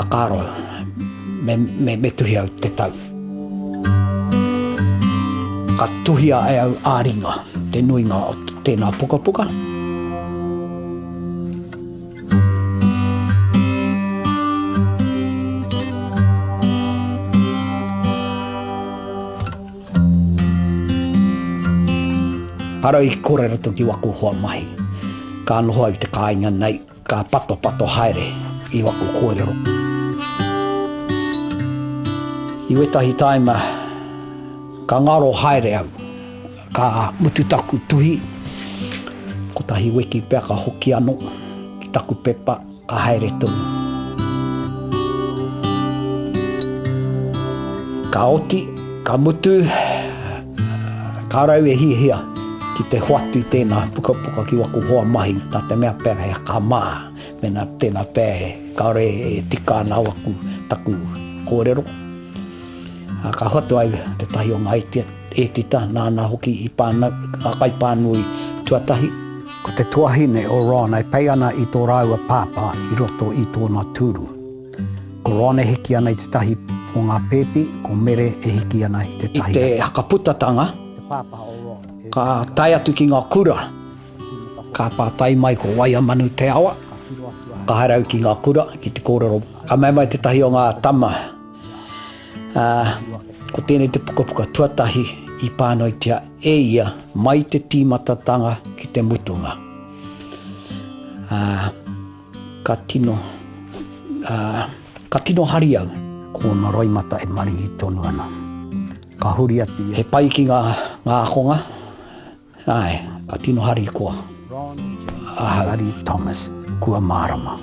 whakaro me tuhi au te tau. Ka tuhia e au āringa, te nuinga o tēnā puka puka. Ara i korera toki waku hoa mahi. Ka noho ai te kāinga nei, ka pato haere i waku kōrero. I wetahi taima, ka ngaro haere au, ka mutu taku tuhi, ko tahi weki pēr ka hoki ano, ki taku pepa, ka haere tungu. Ka oti, ka mutu, ka rau e hihia, ki te hoatu tēnā puka puka ki waku hoa mahi, nā te mea pēr hea ka maa, me nā tēnā pēr, ka ore e tika nā waku taku kōrero. Ka hoatu ai te tahi o ngā etita, nā hoki i pāna, kai pānui tuatahi. Ko te tuahine o Ron, ai pei ana i tō rāua pāpā i roto i tōna tūru. Ko Ron e hiki ana i te tahi o ngā pēpi, ko Mere e hiki ana i te tahi. I te hakaputatanga, ka tai atu ki ngā kura, ka pātai mai ko waia manu te awa, ka harau ki ngā kura, ki te kōrero. Ka mai te tahi o ngā tama, ko tēnei te pukapuka tuatahi i pānoi tia e ia mai te tīmatatanga ki te mutunga. Ka tino hariau, kōna roimata e maringi tonu ana. Ka huri atu he pai ki ngā akonga, ai, ka tino hari koa. Ahari Thomas, kua marama.